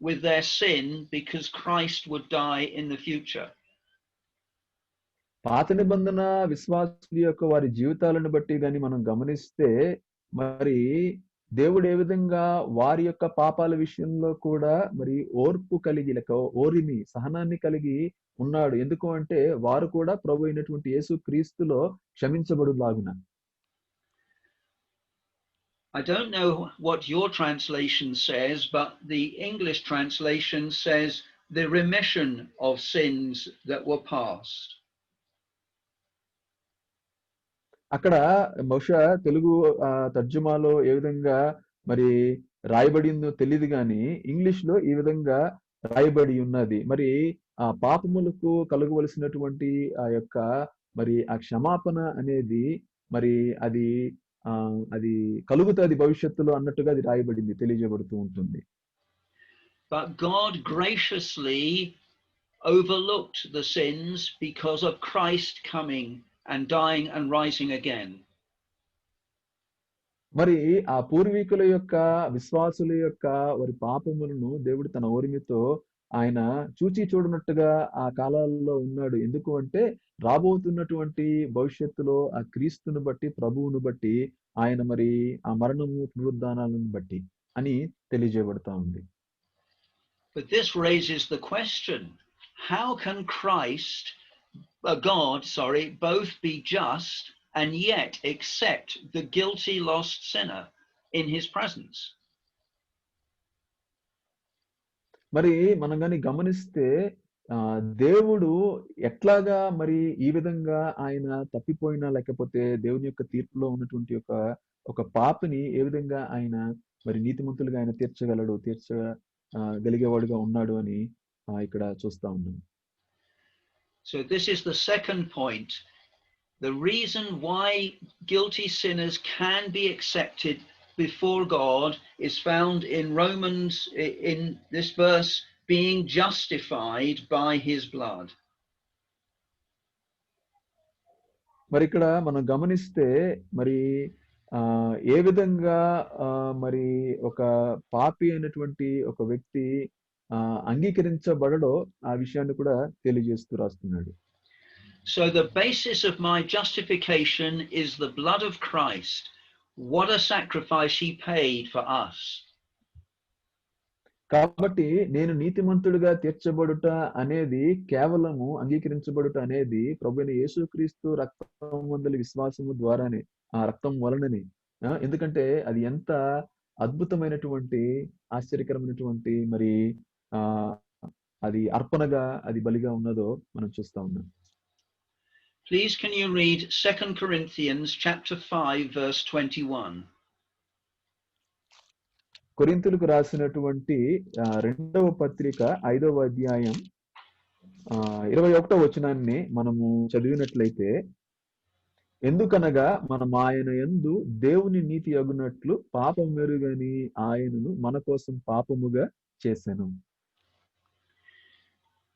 with their sin because Christ would die in the future. పాత నిబంధన విశ్వాసుల యొక్క వారి జీవితాలను బట్టి గాని మనం గమనిస్తే, మరి దేవుడు ఏ విధంగా వారి యొక్క పాపాల విషయంలో కూడా మరి ఓర్పు కలిగి లేక ఓరిమి సహనాన్ని కలిగి ఉన్నాడు. ఎందుకు అంటే వారు కూడా ప్రభు అయినటువంటి యేసు క్రీస్తులో క్షమించబడులాగున. I don't know what your translation says, but the English translation says the remission of sins that were past. అక్కడ బహుశా తెలుగు తర్జుమాలో ఏ విధంగా మరి రాయబడిందో తెలియదు కానీ ఇంగ్లీష్ లో ఈ విధంగా రాయబడి ఉన్నది. మరి ఆ పాపములకు కలగవలసినటువంటి ఆ యొక్క మరి ఆ క్షమాపణ అనేది మరి అది అది కలుగుతుంది భవిష్యత్తులో అన్నట్టుగా అది రాయబడింది, తెలియజేయబడుతూ ఉంటుంది. But God graciously overlooked the sins because of Christ coming and dying and rising again. మరి ఆ పూర్వీకుల యొక్క విశ్వాసుల యొక్క వారి పాపములను దేవుడు తన ఓరిమితో ఆయన చూచి చూడనట్టుగా ఆ కాలాల్లో ఉన్నాడు. ఎందుకు అంటే రాబోతున్నటువంటి భవిష్యత్తులో ఆ క్రీస్తును బట్టి, ప్రభువును బట్టి ఆయన మరి ఆ మరణము పునరుద్ధానాలను బట్టి అని తెలియజేయబడతా ఉంది. But this raises the question, how can Christ God, both be just and yet accept the guilty lost sinner in his presence? మరి మనం గాని గమనిస్తే దేవుడు ఎట్లాగా మరి ఈ విధంగా ఆయన తప్పిపోయినా లేకపోతే దేవుని యొక్క తీర్పులో ఉన్నటువంటి ఒక పాపిని ఏ విధంగా ఆయన మరి నీతిమంతులుగా ఆయన తీర్చగలిగేవాడుగా ఉన్నాడు అని ఇక్కడ చూస్తా ఉన్నాం. So this is the second point. The reason why guilty sinners can be accepted before God is found in Romans, in this verse, being justified by his blood. మరి ఇక్కడ మనం గమనిస్తే మరి ఏ విధంగా మరి ఒక పాపి అయినటువంటి ఒక వ్యక్తి అంగీకరించబడడో ఆ విషయాన్ని కూడా తెలియజేస్తూ రాస్తున్నాడు. So the basis of my justification is the blood of Christ. What a sacrifice he paid for us. కాబట్టి నేను నీతిమంతుడిగా తీర్చబడుట అనేది కేవలము అంగీకరించబడుట అనేది ప్రభువైన యేసుక్రీస్తు రక్తం వందలి విశ్వాసము ద్వారానే, ఆ రక్తం వలననే. ఎందుకంటే అది ఎంత అద్భుతమైనటువంటి ఆశ్చర్యకరమైనటువంటి మరి అది అర్పణగా అది బలిగా ఉన్నదో మనం చూస్తా ఉన్నాం. Please can you read 2 Corinthians chapter 5 verse 21? కొరింథీయులకు రాసినటువంటి రెండవ పత్రిక 5వ అధ్యాయం 21వ వచనాన్ని మనము చదివినట్లయితే, ఎందుకనగా మనం ఆయన యందు దేవుని నీతి అగునట్లు పాపం మెరుగని ఆయనను మన కోసం పాపముగా చేసెను.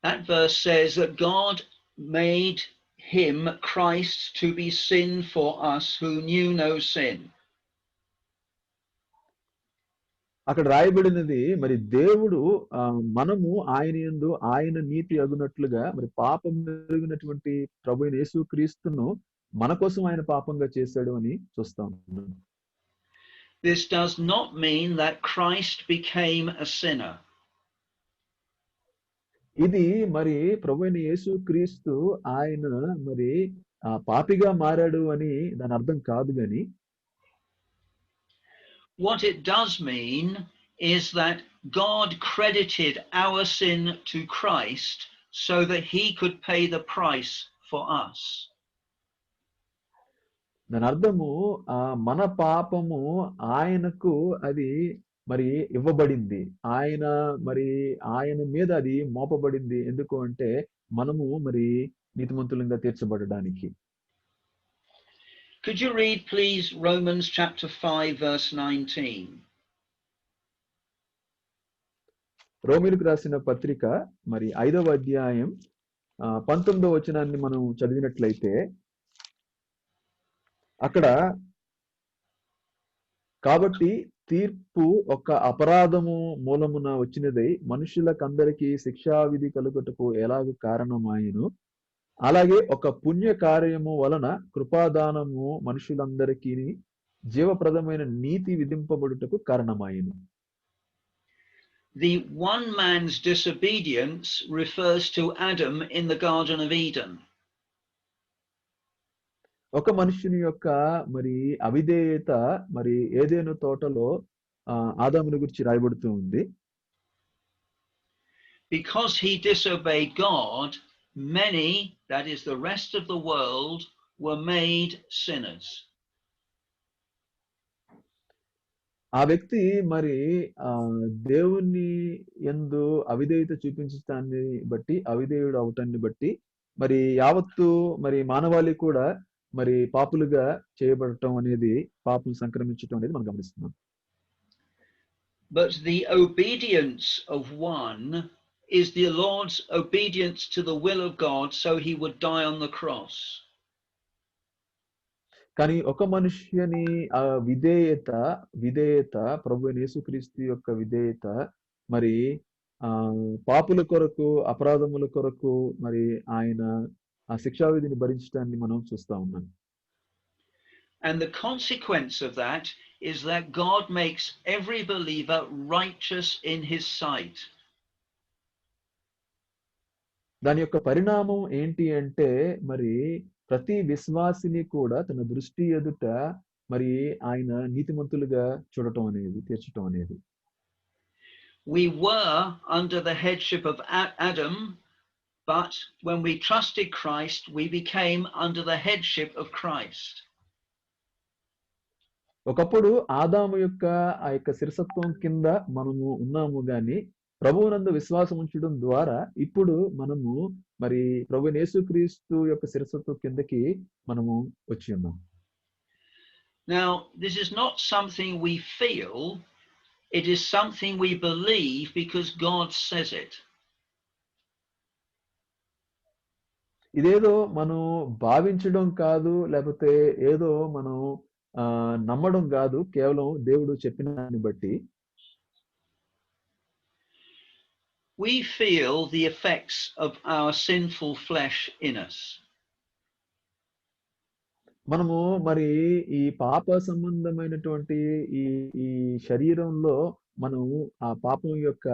That verse says that God made him, Christ, to be sin for us who knew no sin. అక్కడ రాయబడినది మరి దేవుడు మనము ఆయన యందు ఆయన నీతి అగునట్లుగా మరి పాపం ఎరిగినటువంటి ప్రభువైన యేసుక్రీస్తును మన కోసం ఆయన పాపంగా చేశాడు అని చూస్తా ఉన్నాం. This does not mean that Christ became a sinner. ఇది మరి ప్రభువైన యేసుక్రీస్తు ఆయన మరి పాపిగా మారాడు అని దాని అర్థం కాదు గాని, what it does mean is that God credited our sin to Christ so that he could pay the price for us. దాని అర్థము మన పాపము ఆయనకు అది మరి ఇవ్వబడింది. ఆయన మీద అది మోపబడింది. ఎందుకు అంటే మనము మరి నీతిమంతులుగా తీర్చబడడానికి. Could you read please Romans chapter 5 verse 19? రోమీయులకు రాసిన పత్రిక మరి 5వ అధ్యాయం 19వ వచనాన్ని మనం చదివినట్లయితే అక్కడ కాబట్టి తీర్పు ఒక అపరాధము మూలమున వచ్చినదై మనుషులకందరికీ శిక్షావిధి కలుగుటకు ఎలాగూ కారణమాయెను, అలాగే ఒక పుణ్య కార్యము వలన కృపాదానము మనుషులందరికీ జీవప్రదమైన నీతి విధింపబడుటకు కారణమాయెను. The one man's disobedience refers to Adam in the Garden of Eden. ఒక మనుషుని యొక్క మరి అవిధేయత మరి ఏదెను తోటలో ఆదాముని గురించి రాయబడుతూ ఉంది. Because he disobeyed God, many, that is the rest of the world, were made sinners. ఆ వ్యక్తి మరి దేవుని యందు అవిధేయత చూపించటాన్ని బట్టి, అవిధేయుడు అవటాన్ని బట్టి మరి యావత్తు మరి మానవాళి కూడా మరి పాపులుగా చేయబడటం అనేది, పాపం సంక్రమించటం అనేది మనం గమనిస్తున్నాం. But the obedience of one is the Lord's obedience to the will of God, so he would die on the cross. కానీ ఒక మనుష్యుని విధేయత ప్రభువైన యేసుక్రీస్తు యొక్క విధేయత మరి పాపుల కొరకు, అపరాధముల కొరకు మరి ఆయన ఆ శిక్షావిధిని భరించడాన్ని మనం చూస్తా ఉన్నాం. And the consequence of that is that God makes every believer righteous in his sight. దాని యొక్క పరిణామం ఏంటి అంటే మరి ప్రతి విశ్వాసిని కూడా తన దృష్టి ఎదుట మరి ఆయన నీతిమంతులుగా చూడటం అనేది, తీర్చటం అనేది. We were under the headship of Adam, but when we trusted Christ, we became under the headship of Christ. ఒకప్పుడు ఆదాము యొక్క ఆ యొక్క శిరసత్వం కింద మనము ఉన్నాము గాని ప్రభువునందు విశ్వాసం ఉంచడం ద్వారా ఇప్పుడు మనము మరి ప్రభువైన యేసుక్రీస్తు యొక్క శిరసత్వం కిందకి మనము వచ్చి ఉన్నాం. Now, this is not something we feel, it is something we believe because God says it. ఇదేదో మనం భావించడం కాదు, లేకపోతే ఏదో మనం నమ్మడం కాదు, కేవలం దేవుడు చెప్పిన దాన్ని బట్టి. We feel the effects of our sinful flesh in us. మనము మరి ఈ పాప సంబంధమైనటువంటి ఈ శరీరంలో మనం ఆ పాపం యొక్క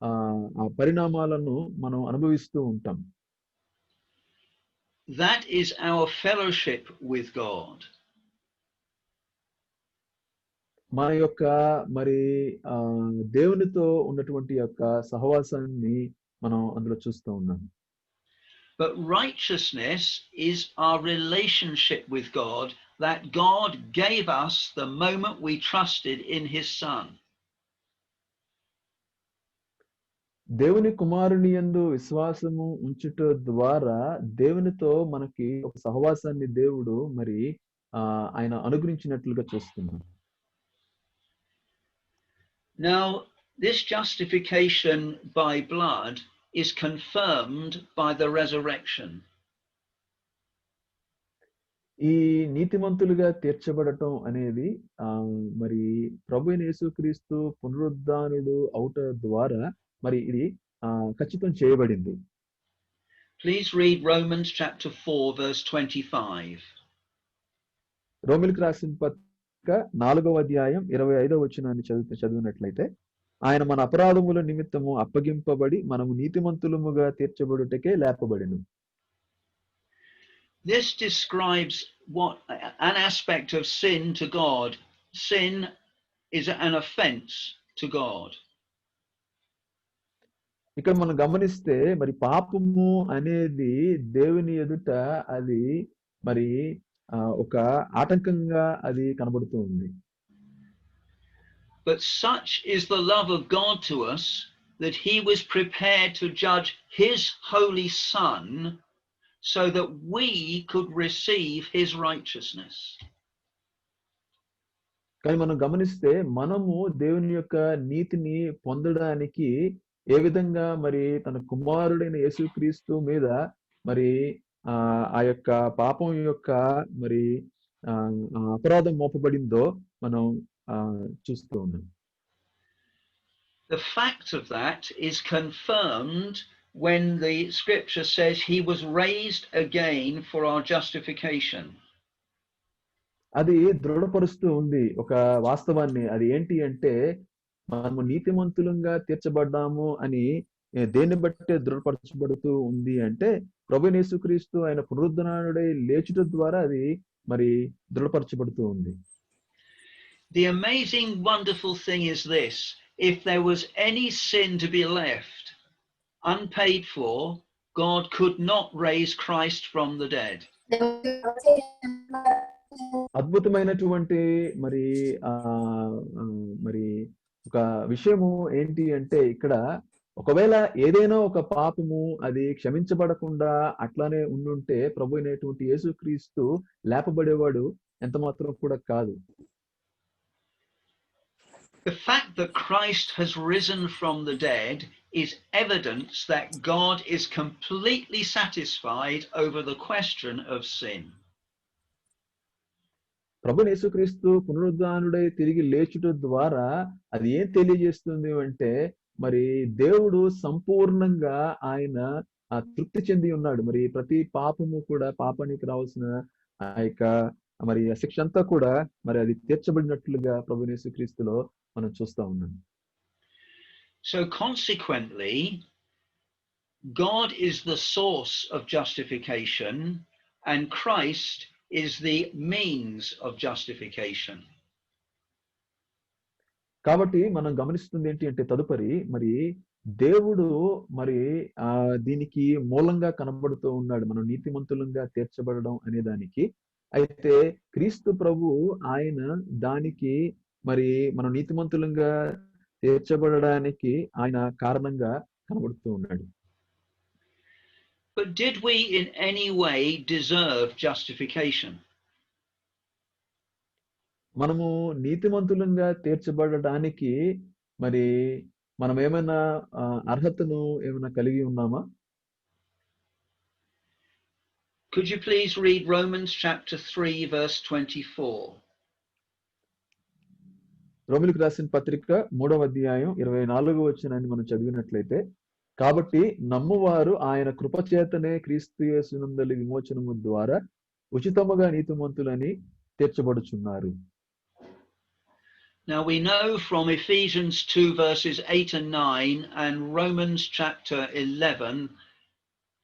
ఆ పరిణామాలను మనం అనుభవిస్తూ ఉంటాం. That is our fellowship with God. మన యొక్క మరి దేవునితో ఉన్నటువంటి యొక్క సహవాసాన్ని మనం అందులో చూస్తూ ఉన్నాం. But righteousness is our relationship with God that God gave us the moment we trusted in his Son. దేవుని కుమారుని యందు విశ్వాసము ఉంచుట ద్వారా దేవునితో మనకి ఒక సహవాసాన్ని దేవుడు మరి ఆయన అనుగ్రహించినట్లుగా చూస్తున్నాం. Now, this justification by blood is confirmed by the resurrection. ఈ నీతిమంతులుగా తీర్చబడటం అనేది మరి ప్రభువైన యేసుక్రీస్తు పునరుద్ధానుడు అవుట ద్వారా మరి ఇది ఖచ్చితం చేయబడింది. Please read Romans chapter 4, verse 25. రోమిలికి రాసిన పత్రిక 4వ అధ్యాయం 25వ వచనాన్ని చదివినట్లయితే, ఆయన మన అపరాధముల నిమిత్తము అప్పగింపబడి మనము నీతిమంతులముగా తీర్చబడుటకే లేపబడెను. This describes what an aspect of sin to God. Sin is an offense to God. ఇక్కడ మనం గమనిస్తే మరి పాపము అనేది దేవుని ఎదుట అది మరి ఒక ఆటంకంగా అది కనబడుతూ ఉంది. But such is the love of God to us that he was prepared to judge his holy son so that we could receive his righteousness. కానీ మనం గమనిస్తే మనము దేవుని యొక్క నీతిని పొందడానికి ఏ విధంగా మరి తన కుమారుడైన యేసుక్రీస్తు మీద మరి ఆ యొక్క పాపం యొక్క మరి అపరాధం మోపబడిందో మనం చూస్తూ ఉన్నాం. The fact of that is confirmed when the scripture says he was raised again for our justification. అది దృఢపరుస్తూ ఉంది ఒక వాస్తవాన్ని. అది ఏంటి అంటే మనము నీతిమంతులంగా తీర్చబడ్డాము అని దేన్ని బట్టి దృఢపరచబడుతూ ఉంది అంటే ప్రభువైన యేసుక్రీస్తు ఆయన పునరుద్ధానుడై లేచుట ద్వారా అది మరి దృఢపరచబడుతూ ఉంది. The amazing, wonderful thing is this: if there was any sin to be left unpaid for, God could not raise Christ from the dead. అద్భుతమైనటువంటి మరి మరి ఒక విషయము ఏంటి అంటే ఇక్కడ ఒకవేళ ఏదైనా ఒక పాపము అది క్షమించబడకుండా అట్లానే ఉండుంటే ప్రభు అయినటువంటి యేసుక్రీస్తు లేపబడేవాడు ఎంత మాత్రం కూడా కాదు. The fact that Christ has risen from the dead is evidence that God is completely satisfied over the question of sin. ప్రభు యేసుక్రీస్తు పునరుద్ధానుడై తిరిగి లేచుట ద్వారా అది ఏం తెలియజేస్తుంది అంటే మరి దేవుడు సంపూర్ణంగా ఆయన తృప్తి చెంది ఉన్నాడు. మరి ప్రతి పాపము కూడా పాపానికి రావాల్సిన ఆ యొక్క మరి శిక్ష అంతా కూడా మరి అది తీర్చబడినట్లుగా ప్రభు యేసుక్రీస్తులో మనం చూస్తా ఉన్నాం. So consequently, God is the source of justification and Christ is the means of justification. కాబట్టి మనం గమనిస్తుంది ఏంటి అంటే తదుపరి మరి దేవుడు మరి దీనికి మూలంగా కనబడుతూ ఉన్నాడు మనం నీతిమంతులంగా తీర్చబడడం అనే దానికి. అయితే క్రీస్తు ప్రభు ఆయన దానికి మరి మనం నీతిమంతులంగా తీర్చబడడానికి ఆయన కారణంగా కనబడుతూ ఉన్నాడు. But did we in any way deserve justification? మనము నీతిమంతులంగా తీర్చబడడానికి మరి మనం ఏమైనా అర్హతను ఏమైనా కలిగి ఉన్నామా? Could you please read Romans chapter 3 verse 24? రోమిలికి రాసిన పత్రిక 3వ అధ్యాయం 24వ వచనాన్ని మనం చదివినట్లయితే, కాబట్టి నమ్మువారు ఆయన కృపచేతనే క్రీస్తు యేసునందలి విమోచనము ద్వారా ఉచితముగా నీతిమంతులని తీర్చబడుచున్నారు. Now we know from Ephesians 2 verses 8 and 9 and Romans chapter 11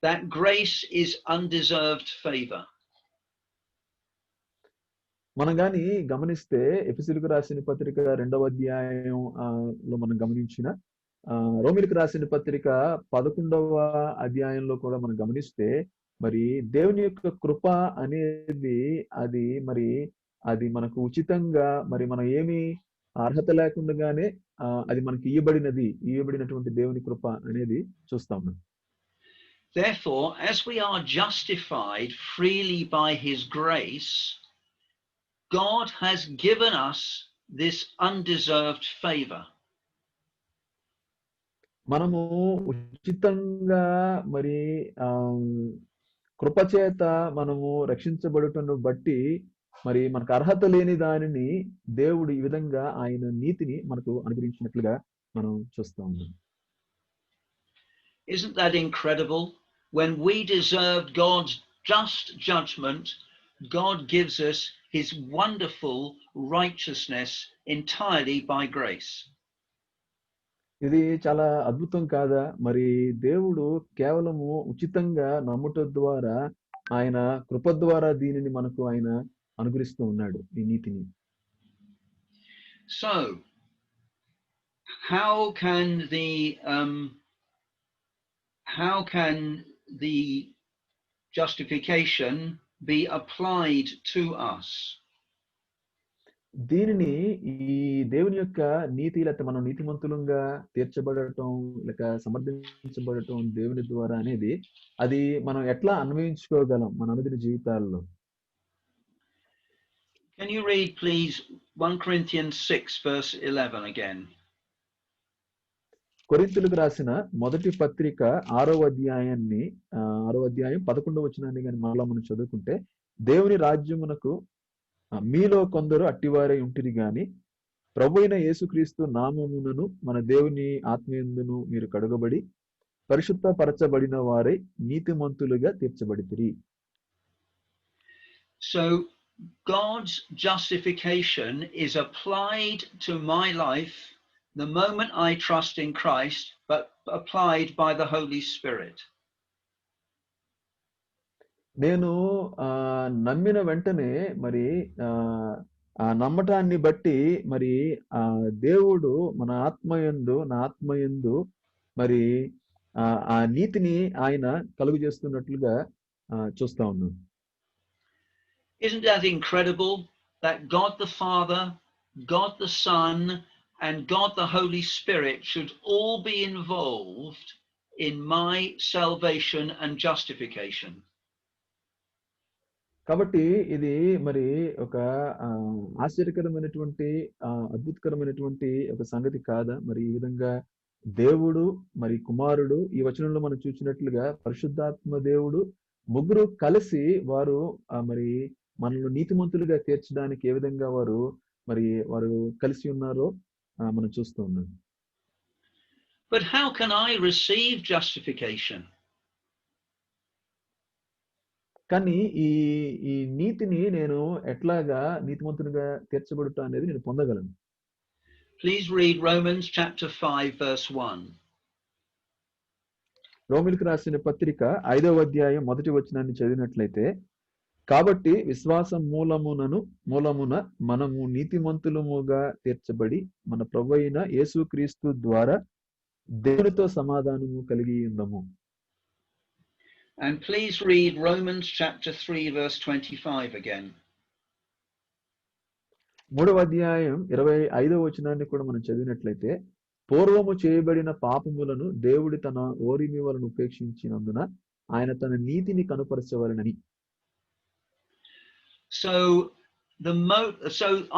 that grace is undeserved favor. మనం గాని గమనిస్తే ఎఫెసీయులకు రాసిన పత్రిక 2వ అధ్యాయం లో మనం గమనించిన రోమిలికి రాసిన పత్రిక 11వ అధ్యాయంలో కూడా మనం గమనిస్తే మరి దేవుని యొక్క కృప అనేది అది మనకు ఉచితంగా మరి మనం ఏమి అర్హత లేకుండానే అది మనకి ఇయ్యబడినటువంటి దేవుని కృప అనేది చూస్తాం. Therefore, as we are justified freely by his grace, God has given us this undeserved favor. మనము ఉచితంగా మరి కృపచేత మనము రక్షించబడుటను బట్టి మరి మనకు అర్హత లేని దానిని దేవుడు ఈ విధంగా ఆయన నీతిని మనకు అనుగ్రహించినట్లుగా మనం చూస్తూ ఉన్నాం. Isn't that incredible? When we deserved God's just judgment, God gives us his wonderful righteousness entirely by grace. ఇది చాలా అద్భుతం కాదా? మరి దేవుడు కేవలము ఉచితంగా నమ్ముట ద్వారా ఆయన కృప ద్వారా దీనిని మనకు ఆయన అనుగ్రహిస్తూ ఉన్నాడు ఈ నీతిని. So, how can the justification be applied to us? దీనిని ఈ దేవుని యొక్క నీతి లేకపోతే మనం నీతిమంతులంగా తీర్చబడటం లేక సమర్థించబడటం దేవుని ద్వారా అనేది అది మనం ఎట్లా అన్వయించుకోగలం మన అనుదిన జీవితాల్లో? Can you read please 1 Corinthians 6 verse 11 again? కొరింథీయులకు రాసిన మొదటి పత్రిక 6వ అధ్యాయం 11వ వచనాన్ని కానీ మరలా మనం చదువుకుంటే, దేవుని రాజ్యమునకు మీలో కొందరు అట్టివారై ఉంటిరి గాని ప్రభువైన యేసుక్రీస్తు నామమునను మన దేవుని ఆత్మయందును మీరు కడుగబడి పరిశుద్ధ పరచబడిన వారై నీతిమంతులుగా తీర్చబడితిరి. So God's justification is applied to my life the moment I trust in Christ, but applied by the Holy Spirit. నేను నమ్మిన వెంటనే మరి ఆ నమ్మటాన్ని బట్టి మరి దేవుడు నా ఆత్మయందు మరి ఆ నీతిని ఆయన కలుగు చేస్తున్నట్లుగా చూస్తా ఉన్నాను. Isn't that incredible that God the Father, God the Son, and God the Holy Spirit should all be involved in my salvation and justification? కాబట్టి ఇది మరి ఒక ఆశ్చర్యకరమైనటువంటి అద్భుతకరమైనటువంటి ఒక సంగతి కాదా? మరి ఈ విధంగా దేవుడు మరి కుమారుడు ఈ వచనంలో మనం చూసినట్లుగా పరిశుద్ధాత్మ దేవుడు ముగ్గురు కలిసి వారు మరి మనల్ని నీతిమంతులుగా తీర్చడానికి ఏ విధంగా వారు కలిసి ఉన్నారో మనం చూస్తూ ఉన్నాం. But how can I receive justification? కానీ ఈ నీతిని నేను ఎట్లాగా నీతిమంతునిగా తీర్చబడుట అనేది నేను పొందగలను? Please read Romans chapter 5 verse 1. రోమీయులకు రాసిన పత్రిక 5వ అధ్యాయం 1వ వచనాన్ని చదివినట్లయితే, కాబట్టి విశ్వాసం మూలమున మనము నీతిమంతులముగా తీర్చబడి మన ప్రభువైన యేసుక్రీస్తు ద్వారా దేవునితో సమాధానము కలిగి ఉందము. And please read Romans chapter 3 verse 25 again. 3వ అధ్యాయం 25వ వచనాన్ని కూడా మనం చదివినట్లయితే, పూర్వము చేయబడిన పాపములను దేవుడి తన ఓరిమి వలన ఉపేక్షించినందున ఆయన తన నీతిని కనుపరచవలెనని. So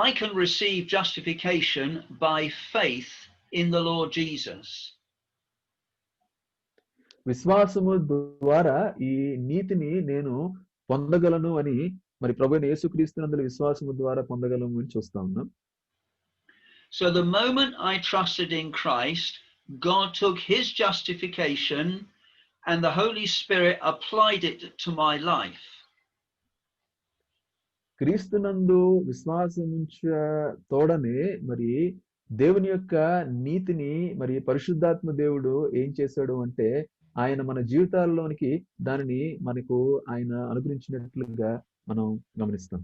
I can receive justification by faith in the Lord Jesus. విశ్వాసము ద్వారా ఈ నీతిని నేను పొందగలను అని మరి ప్రభువైన యేసుక్రీస్తునందు విశ్వాసము ద్వారా పొందగలము అని చూస్తా ఉన్నాం. So the moment I trusted in Christ, God took his justification and the Holy Spirit applied it to my life. క్రీస్తునందు విశ్వాసముంచ తోడనే మరి దేవుని యొక్క నీతిని మరి పరిశుద్ధాత్మ దేవుడు ఏం చేశాడు అంటే ఆయన మన జీవితాల్లోనికి దానిని మనకు ఆయన అనుగ్రహించినట్లుగా మనం గమనిస్తాం.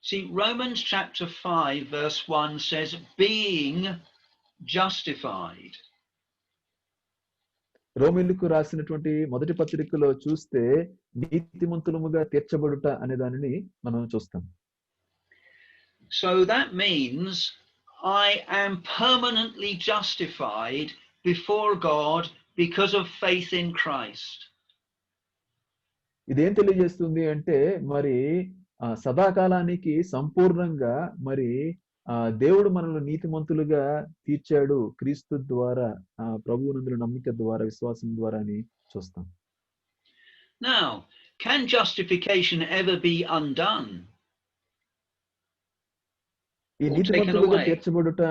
See, Romans chapter 5 verse 1 says being justified. రోమీయులకు రాసినటువంటి మొదటి పత్రికలో చూస్తే నీతిమంతులముగా తీర్చబడుట అనే దానిని మనం చూస్తాం. So that means I am permanently justified before God because of faith in Christ. ఇదేం తెలియజేస్తుంది అంటే మరి సదాకాలానికి సంపూర్ణంగా మరి దేవుడు మనల్ని నీతిమంతులుగా తీర్చాడు క్రీస్తు ద్వారా ప్రభువునందు నమ్మిక ద్వారా విశ్వాసం ద్వారా అని చూస్తాం. Now, can justification ever be undone ఈ or taken నీతిమంతులుగా away? తీర్చబడుట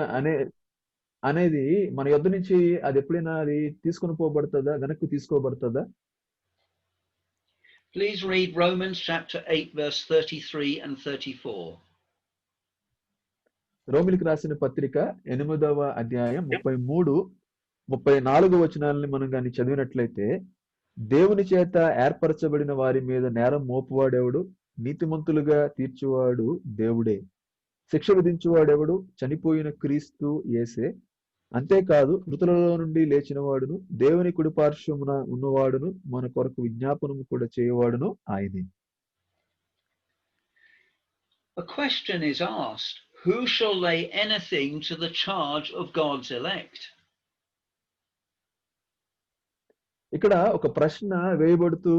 అనేది మన యొద్ద నుంచి అది ఎప్పుడైనా అది తీసుకొని పోబడుతుందా, వెనక్కి తీసుకోబడుతుందా? Please read Romans chapter 8, verse 33 and 34. రోమిలికి రాసిన పత్రిక 8వ అధ్యాయం 33, 34 వచనాలని మనం కానీ చదివినట్లయితే, దేవుని చేత ఏర్పరచబడిన వారి మీద నేరం మోపువాడెవడు? నీతిమంతులుగా తీర్చువాడు దేవుడే. శిక్ష విధించువాడెవడు? చనిపోయిన క్రీస్తు యేసే. అంతేకాదు మృతులలో నుండి లేచిన వాడును, దేవుని కుడి పార్శ్వమున ఉన్నవాడును, మన కొరకు విజ్ఞాపనము కూడా చేయవాడును ఆయనే. A question is asked, who shall lay anything to the charge of God's elect? ఇక్కడ ఒక ప్రశ్న వేయబడుతూ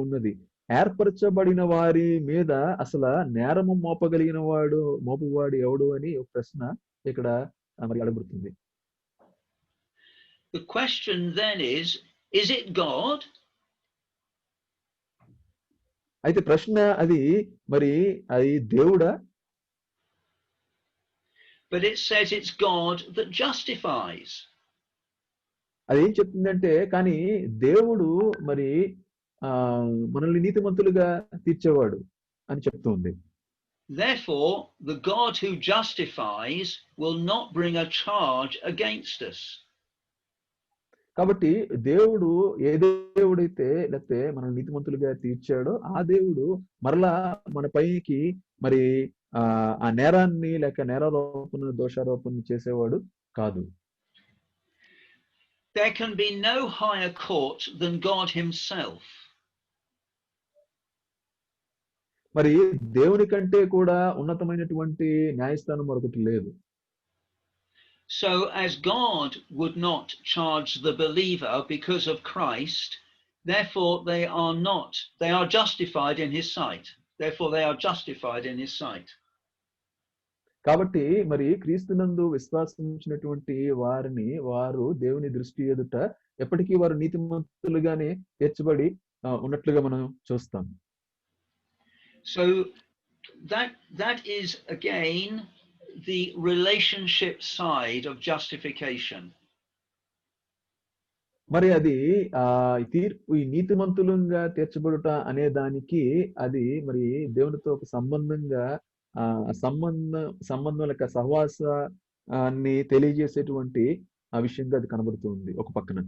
ఉన్నది. ఏర్పరచబడిన వారి మీద అసలు నేరము మోపువాడు ఎవడు అని ఒక ప్రశ్న ఇక్కడ మరి అడగబడుతుంది. The question then is it God? అయితే ప్రశ్న అది దేవుడా? But it says it's God that justifies. అది ఏం చెప్తుందంటే, కానీ దేవుడు మరి మనల్ని నీతిమంతులుగా తీర్చేవాడు అని చెప్తుంది. Therefore, the God who justifies will not bring a charge against us. కాబట్టి దేవుడు ఏ దేవుడైతే లేకపోతే మనం నీతిమంతులుగా తీర్చాడో ఆ దేవుడు మరలా మన పైకి మరి ఆ నేరాన్ని లేక నేరారోపణ దోషారోపణ చేసేవాడు కాదు. There can be no higher court than God himself. మరి దేవుని కంటే కూడా ఉన్నతమైనటువంటి న్యాయస్థానం మరొకటి లేదు. So as God would not charge the believer because of Christ, therefore they are justified in his sight. Therefore they are justified in his sight. కాబట్టి మరి క్రీస్తునందు విశ్వాసం ఉంచినటువంటి వారు దేవుని దృష్టి ఎదుట ఎప్పటికీ వారు నీతిమంతులుగానే తీర్చబడి ఉన్నట్లుగా మనం చూస్తాం. So that is again the relationship side of justification. మరి అది ఈ నీతిమంతులుగా తీర్చబడుట అనే దానికి అది మరి దేవునితో ఒక సంబంధంగా సంబంధం లేక సహవాసాన్ని తెలియజేసేటువంటి ఆ విషయంగా అది కనబడుతుంది ఒక పక్కన.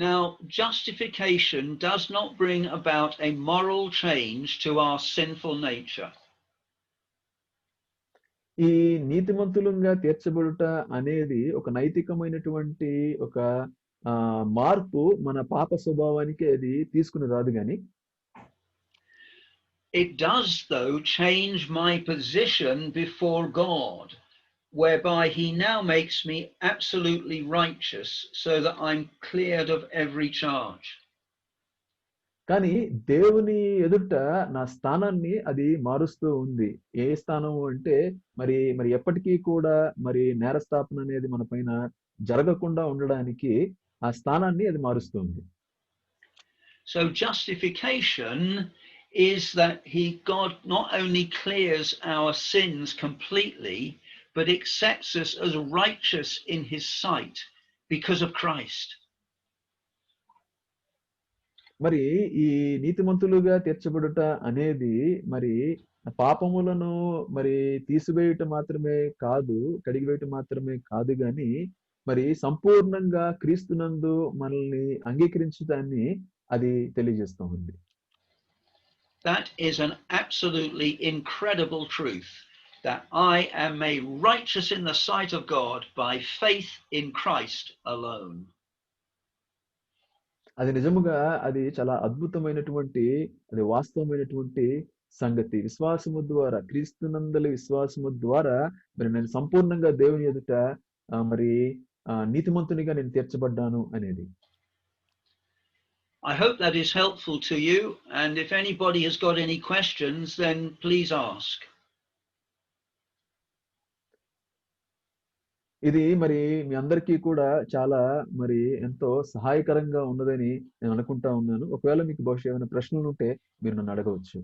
Now, justification does not bring about a moral change to our sinful nature. ఈ నీతిమంతులుగా తీర్చబడుట అనేది ఒక నైతికమైనటువంటి ఒక మార్పు మన పాప స్వభావానికి అది తీసుకుని రాదు గాని, it does though change my position before God, whereby he now makes me absolutely righteous so that I'm cleared of every charge. కానీ దేవుని ఎదుట నా స్థానాన్ని అది మారుస్తూ ఉంది. ఏ స్థానం అంటే మరి ఎప్పటికీ కూడా మరి నేరస్థాపన అనేది మన పైన జరగకుండా ఉండడానికి ఆ స్థానాన్ని అది మారుస్తూ ఉంది. So justification is that God not only clears our sins completely, but accepts us as righteous in his sight because of Christ. మరి ఈ నీతిమంతులుగా తీర్చబడుట అనేది మరి పాపములను మరి తీసివేయటం మాత్రమే కాదు, కడిగివేయటం మాత్రమే కాదు గాని మరి సంపూర్ణంగా క్రీస్తునందు మనల్ని అంగీకరించడాన్ని అది తెలియజేస్తూ ఉంది. That is an absolutely incredible truth, that I am made righteous in the sight of God by faith in Christ alone. అది నిజముగా అది చాలా అద్భుతమైనటువంటి, అది వాస్తవమైనటువంటి సంగతి. విశ్వాసము ద్వారా, క్రీస్తునందలి విశ్వాసము ద్వారా మరి నేను సంపూర్ణంగా దేవుని ఎదుట మరి నీతిమంతునిగా నేను తీర్చబడ్డాను అనేది. I hope that is helpful to you, and if anybody has got any questions, then please ask. ఇది మరి మీ అందరికీ కూడా చాలా మరి ఎంతో సహాయకరంగా ఉన్నదని నేను అనుకుంటా ఉన్నాను. ఒకవేళ మీకు బహుశా ఏమైనా ప్రశ్నలు ఉంటే మీరు నన్ను అడగవచ్చు.